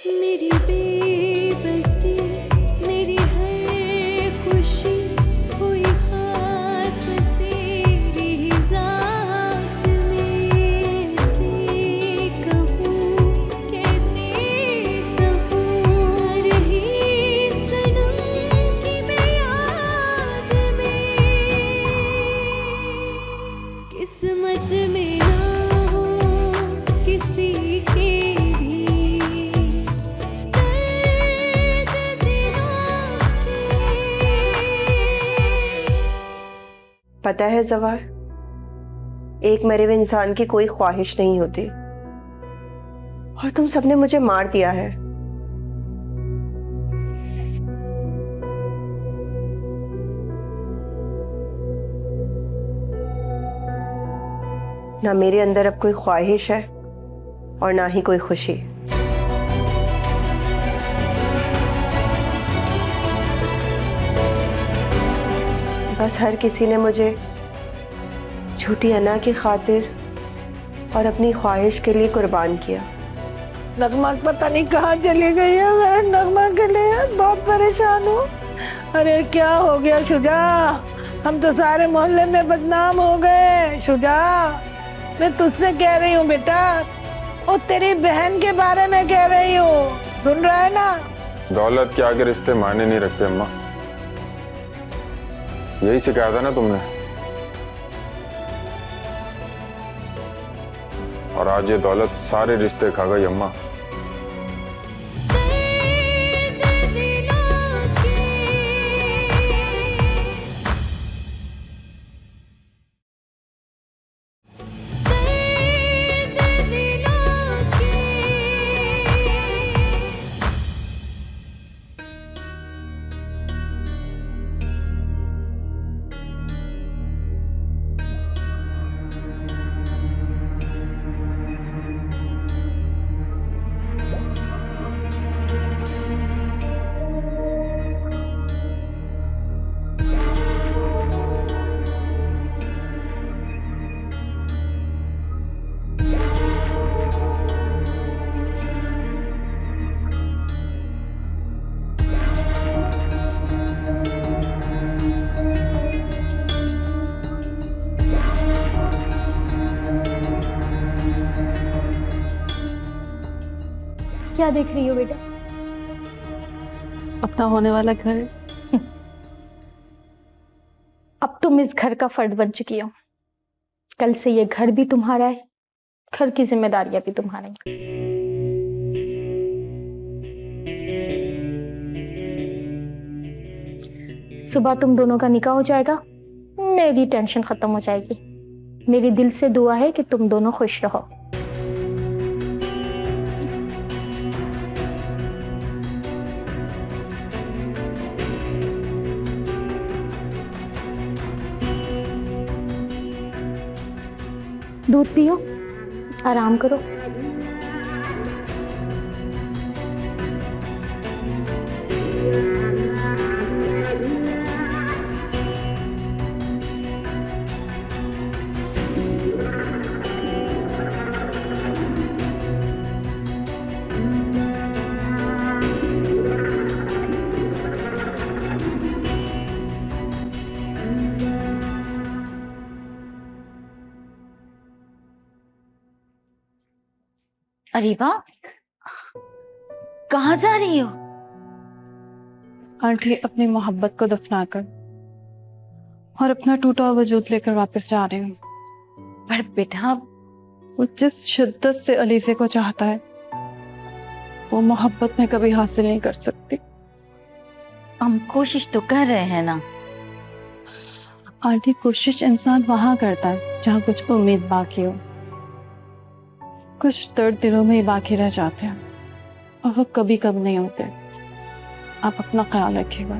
मेरी बेबसी, मेरी हर खुशी हुई खात्म तेरी ही ज़ात में। से कहूँ कैसे सहूँ रही सनम की मैं याद में। किस्मत में ना हो किसी के भी दर्द दिलों के। पता है जवार, एक मरे हुए इंसान की कोई ख्वाहिश नहीं होती, और तुम सबने मुझे मार दिया है। ना मेरे अंदर अब कोई ख्वाहिश है और ना ही कोई खुशी। बस हर किसी ने मुझे झूठी अना की खातिर और अपनी ख्वाहिश के लिए कुर्बान किया। नगमा पता नहीं कहाँ चली गई है। मैं नगमा के लिए बहुत परेशान हूँ। अरे क्या हो गया शुजा, हम तो सारे मोहल्ले में बदनाम हो गए। शुजा, मैं तुझसे कह रही हूँ बेटा, और तेरी बहन के बारे में कह रही हूँ, सुन रहा है ना? दौलत के आगे रिश्ते मायने नहीं रखते अम्मा, यही सिखाया था ना तुमने। और आज ये दौलत सारे रिश्ते खा गई अम्मा। दर्द दिलों के। दर्द दिलों के। क्या देख रही हो बेटा? अपना होने वाला घर। अब तुम इस घर का फर्द बन चुकी हो। कल से ये घर भी तुम्हारा है, घर की जिम्मेदारियां भी तुम्हारी हैं। सुबह तुम दोनों का निकाह हो जाएगा, मेरी टेंशन खत्म हो जाएगी। मेरी दिल से दुआ है कि तुम दोनों खुश रहो। दूध पियो, आराम करो। अरीबा, कहाँ जा रही हो? आंटी अपनी मोहब्बत को दफनाकर और अपना टूटा हुआ वजूद लेकर वापस जा रही हूँ। पर बेटा, वो जिस शिद्दत से अलीज़े को चाहता है वो मोहब्बत में कभी हासिल नहीं कर सकती। हम कोशिश तो कर रहे हैं ना। आंटी, कोशिश इंसान वहां करता है जहाँ कुछ उम्मीद बाकी हो। कुछ दर्द दिलों में ही बाकी रह जाते हैं और वो कभी कभी नहीं होते। आप अपना ख्याल रखिएगा।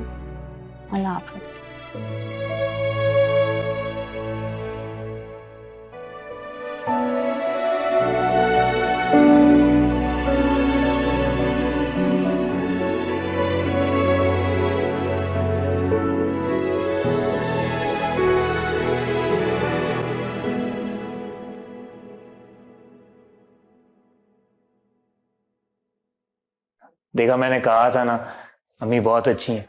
अल्लाह हाफ़िज़। देखा, मैंने कहा था ना, अम्मी बहुत अच्छी हैं।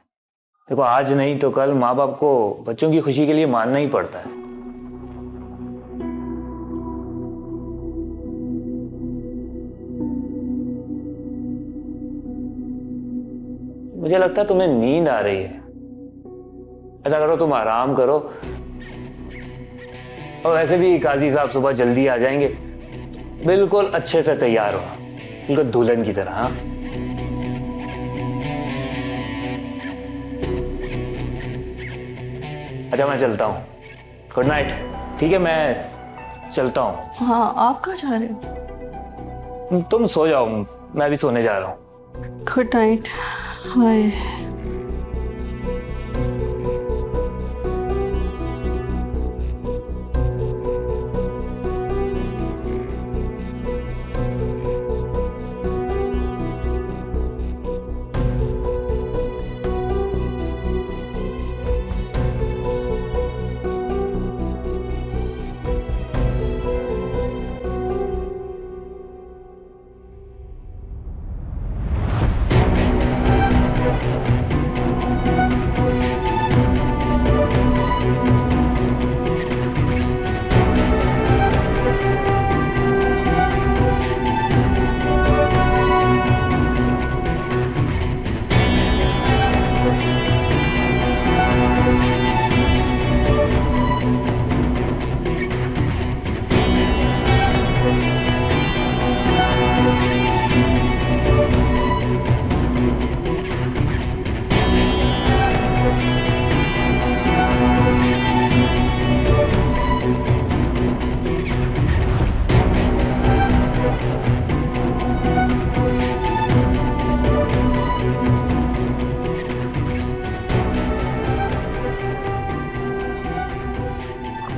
देखो, आज नहीं तो कल माँ बाप को बच्चों की खुशी के लिए मानना ही पड़ता है। मुझे लगता है तुम्हें नींद आ रही है। ऐसा करो, तुम आराम करो। और वैसे भी काजी साहब सुबह जल्दी आ जाएंगे। बिल्कुल अच्छे से तैयार हो, बिल्कुल दुल्हन की तरह। हाँ, अच्छा मैं चलता हूँ। Good night. ठीक है, मैं चलता हूँ। हाँ, आप कहाँ जा रहे हो? तुम सो जाओ, मैं भी सोने जा रहा हूँ। Good night. हाय।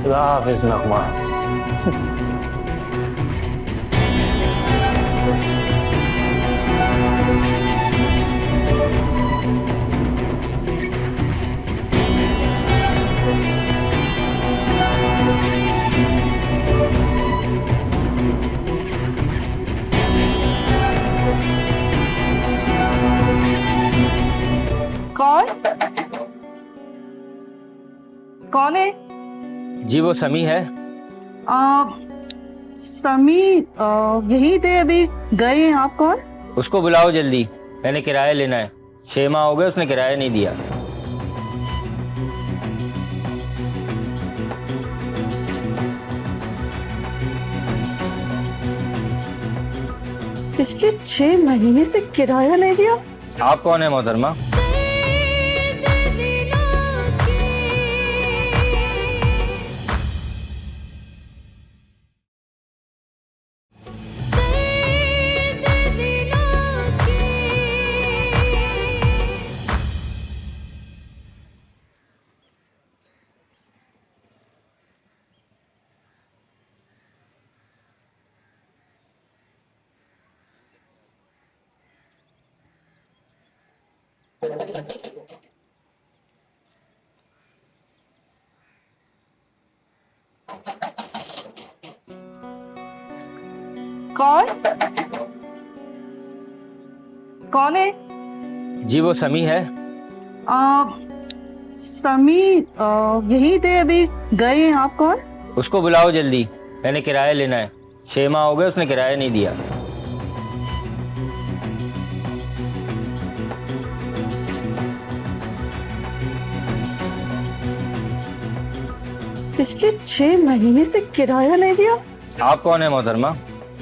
खुदा हाफिज नगमा। कौन? कौन है? जी वो समी है। समी यही थे, अभी गए हैं। आप कौन? उसको बुलाओ जल्दी, मैंने किराया लेना है। 6 माह हो गए उसने किराया नहीं दिया। पिछले 6 महीने से किराया नहीं दिया। आप कौन है मोहतरमा? दर्द दिलों के दर्द दिलों के कौन? कौन है? जी वो समी है। समी यही थे, अभी गए हैं। आप कौन? उसको बुलाओ जल्दी, मैंने किराया लेना है। 6 माह हो गए उसने किराया नहीं दिया। पिछले 6 महीने से किराया नहीं दिया। आप कौन है मोहतरमा?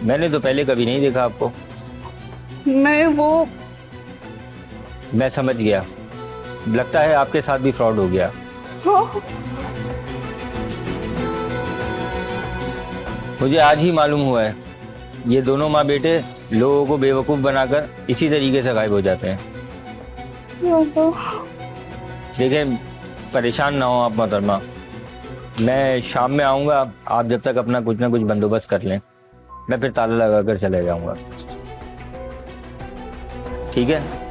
मैंने तो पहले कभी नहीं देखा आपको। मैं समझ गया, लगता है आपके साथ भी फ्रॉड हो गया। मुझे आज ही मालूम हुआ है, ये दोनों माँ बेटे लोगों को बेवकूफ़ बनाकर इसी तरीके से गायब हो जाते हैं। देखें, परेशान ना हो आप मोहतरमा, मैं शाम में आऊँगा। आप जब तक अपना कुछ ना कुछ बंदोबस्त कर लें, मैं फिर ताला लगा कर चले जाऊँगा। ठीक है?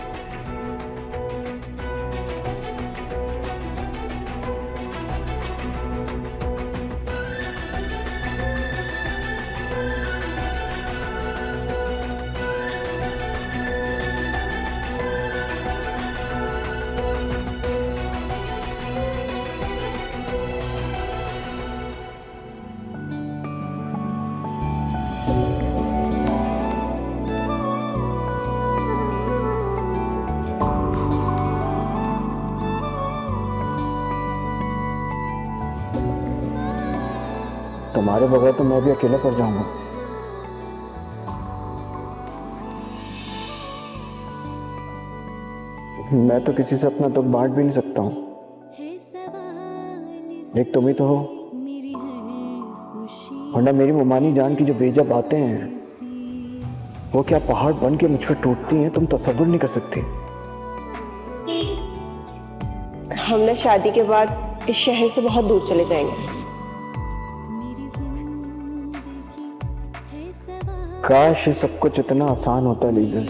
तुम्हारे बगैर तो मैं भी अकेला पड़ जाऊंगा। मैं तो किसी से अपना दुख बांट भी नहीं सकता हूँ। एक तुम ही तो हो, वरना मेरी मुमानी जान की जो बेजा बातें हैं वो क्या पहाड़ बन के मुझ पर टूटती हैं, तुम तसव्वुर नहीं कर सकती। हम ना शादी के बाद इस शहर से बहुत दूर चले जाएंगे। काश ये सब कुछ इतना आसान होता लीज़ा।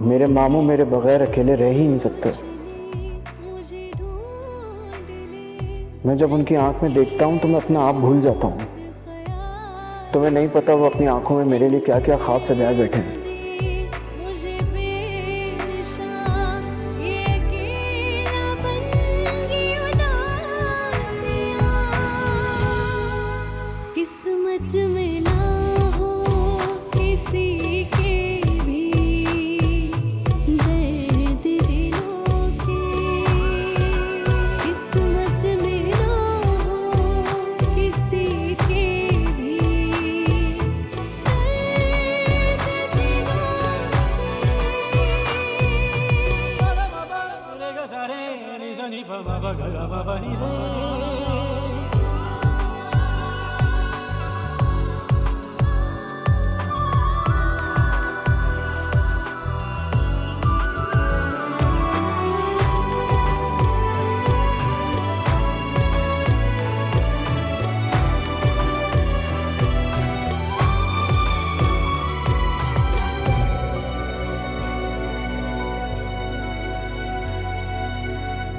मेरे मामू मेरे बगैर अकेले रह ही नहीं सकते। मैं जब उनकी आंख में देखता हूँ तो मैं अपना आप भूल जाता हूँ। तुम्हें नहीं पता वो अपनी आंखों में मेरे लिए क्या क्या ख्वाब सजाए बैठे हैं। किस्मत में ना हो किसी के भी दर्द दिलों के, किस्मत में ना हो किसी के भी दर्द दिलों के।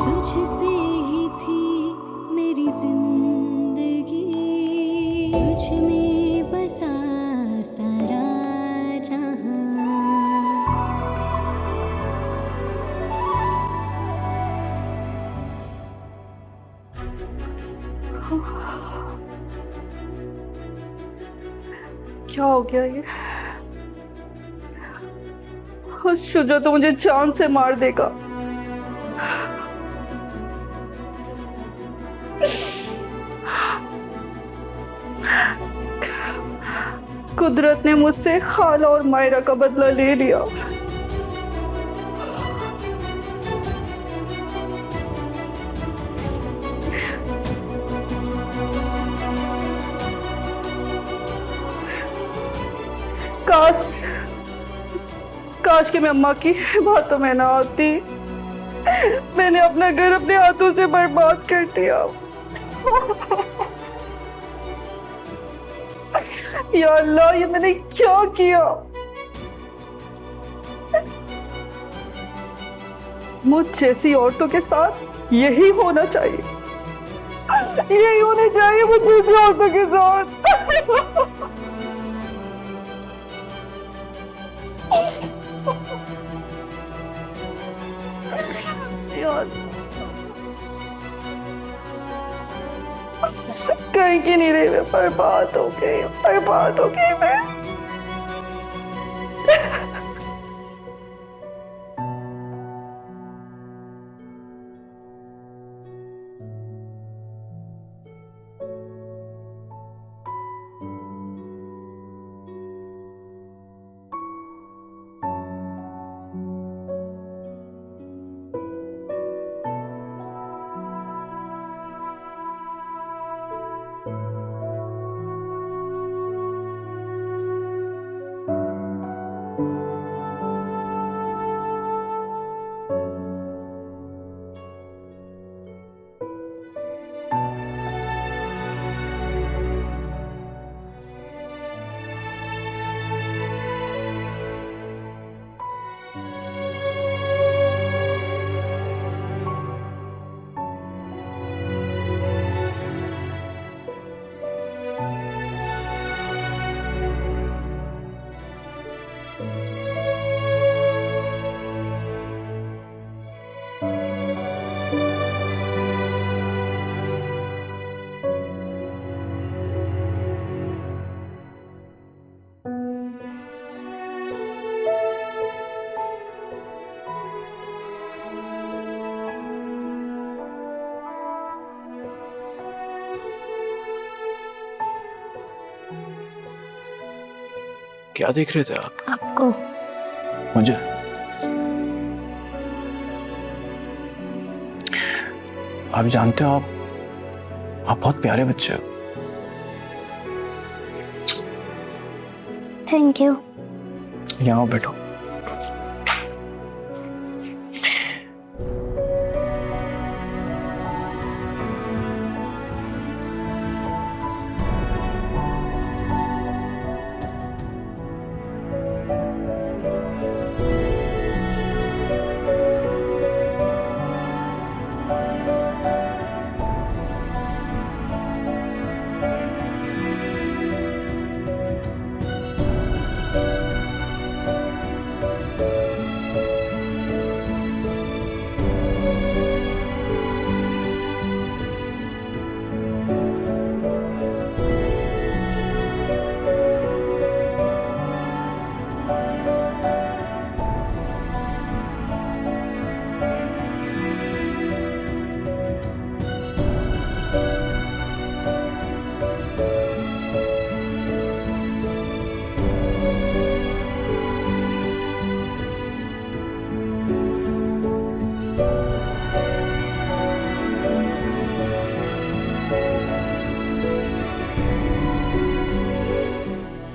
तुझसे ही थी मेरी जिंदगी, तुझ में बसा सारा जहां। क्या हो गया ये? शुजा तो मुझे जान से मार देगा। कुदरत ने मुझसे खाला और मायरा का बदला ले लिया। काश कि मैं अम्मा की बातों में ना आती। मैंने अपना घर अपने हाथों से बर्बाद कर दिया। या अल्लाह, ये मैंने क्या किया? मुझ जैसी औरतों के साथ यही होना चाहिए, यही होना चाहिए मुझ जैसी औरतों के साथ। यार कहीं की नहीं रही, मैं बर्बाद हो गई मैं। क्या देख रहे थे आप? आपको। मुझे? आप जानते हो आप बहुत प्यारे बच्चे हो। Thank you. यहाँ आओ, बैठो।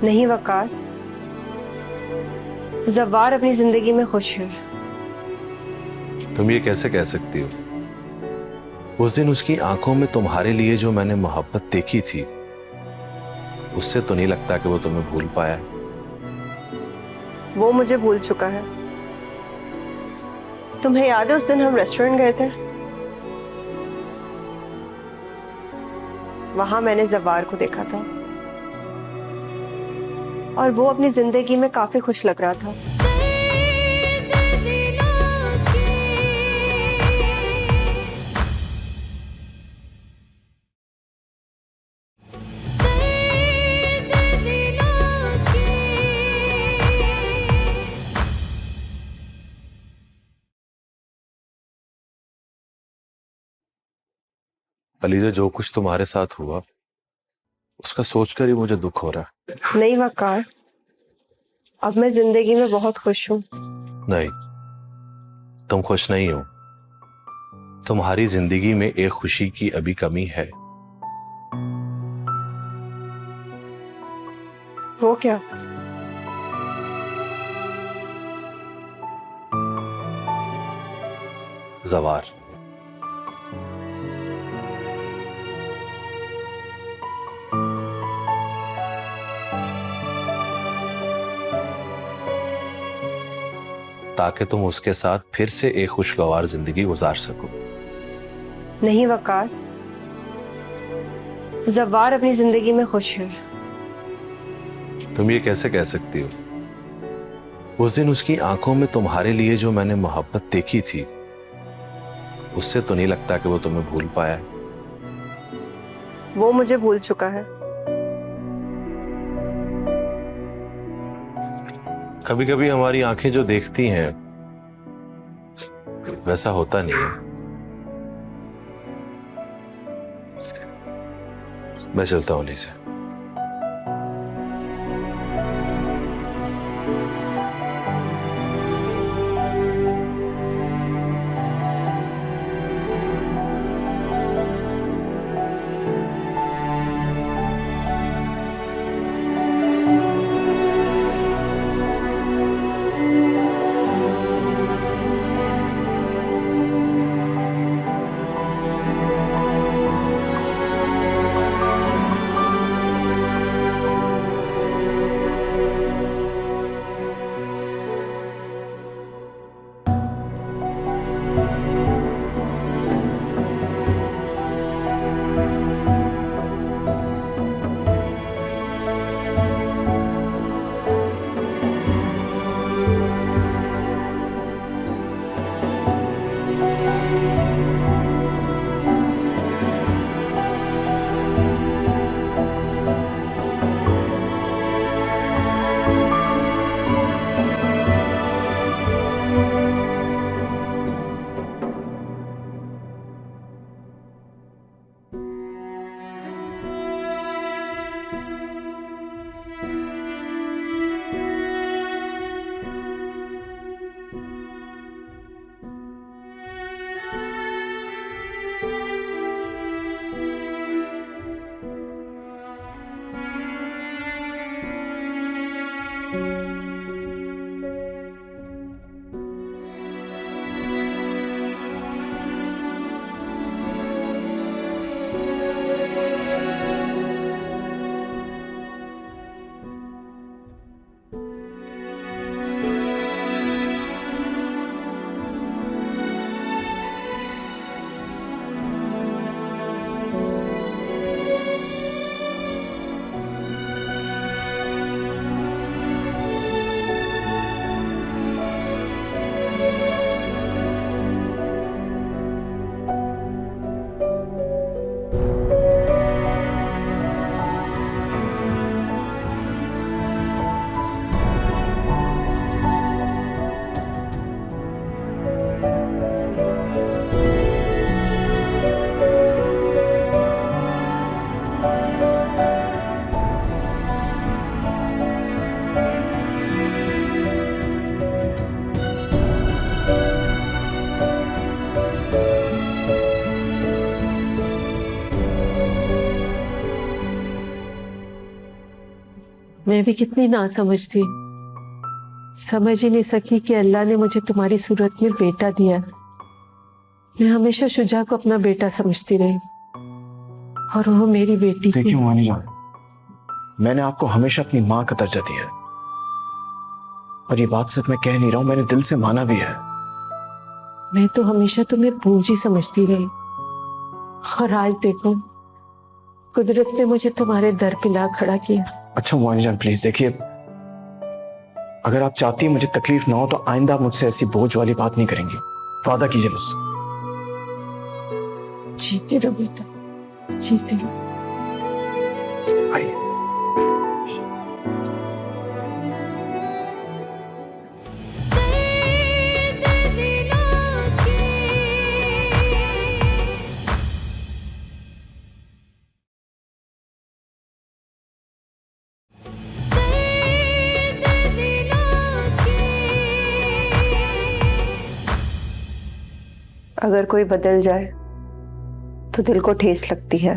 नहीं वकार, जवार अपनी जिंदगी में खुश है। तुम ये कैसे कह सकती हो? उस दिन उसकी आंखों में तुम्हारे लिए जो मैंने मोहब्बत देखी थी, उससे तो नहीं लगता कि वो तुम्हें भूल पाया। वो मुझे भूल चुका है। तुम्हें याद है उस दिन हम रेस्टोरेंट गए थे? वहां मैंने जवार को देखा था और वो अपनी जिंदगी में काफी खुश लग रहा था। अलीजा, जो कुछ तुम्हारे साथ हुआ उसका सोचकर ही मुझे दुख हो रहा है। नहीं वकार, अब मैं जिंदगी में बहुत खुश हूँ। नहीं, तुम खुश नहीं हो। तुम्हारी जिंदगी में एक खुशी की अभी कमी है। वो क्या? जवार। ताकि तुम उसके साथ फिर से एक खुशगवार जिंदगी गुजार सको। नहीं वकार, जवार अपनी जिंदगी में खुश है। तुम ये कैसे कह सकती हो? उस दिन उसकी आंखों में तुम्हारे लिए जो मैंने मोहब्बत देखी थी, उससे तो नहीं लगता कि वो तुम्हें भूल पाया। वो मुझे भूल चुका है। कभी कभी हमारी आंखें जो देखती हैं वैसा होता नहीं है। मैं चलता हूं से। मैं भी कितनी नासमझ थी, समझ ही नहीं सकी कि अल्लाह ने मुझे तुम्हारी सूरत में बेटा दिया। मैं हमेशा शुजा को अपना बेटा समझती रही और वो मेरी बेटी थी। देखिए मोहिनी जान, मैंने आपको हमेशा अपनी माँ का दर्जा दिया है और ये बात सिर्फ मैं कह नहीं रहा हूं, मैंने दिल से माना भी है। मैं तो हमेशा तुम्हें बोझ ही समझती रही और आज देखो कुदरत ने मुझे तुम्हारे दर पे ला खड़ा किया। अच्छा मोहिनी जान प्लीज देखिए, अगर आप चाहती हैं मुझे तकलीफ ना हो तो आइंदा आप मुझसे ऐसी बोझ वाली बात नहीं करेंगी, वादा कीजिए मुझसे। जीते रहो बेटा, जीते रहो। आइए। अगर कोई बदल जाए तो दिल को ठेस लगती है।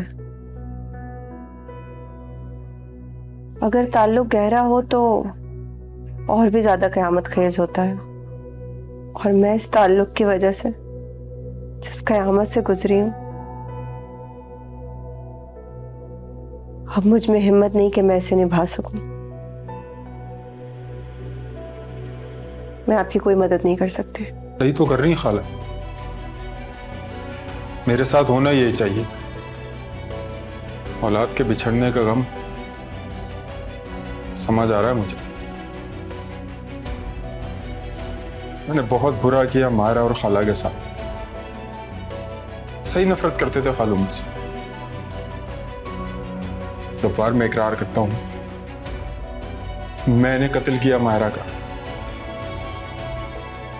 अगर ताल्लुक गहरा हो तो और भी ज्यादा कयामत खेज होता है। और मैं इस ताल्लुक की वजह से जिस कयामत से गुजरी हूं, अब मुझ में हिम्मत नहीं कि मैं इसे निभा सकूं। मैं आपकी कोई मदद नहीं कर सकती। सही तो कर रही हैं खाला, मेरे साथ होना यही चाहिए। औलाद के बिछड़ने का गम समझ आ रहा है मुझे। मैंने बहुत बुरा किया मायरा और खाला के साथ। सही नफरत करते थे खालू मुझसे। सफार में इकरार करता हूं, मैंने कत्ल किया मायरा का।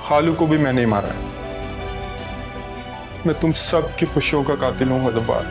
खालू को भी मैंने ही मारा है। मैं तुम सब की खुशियों का कातिल हूं जब्बार।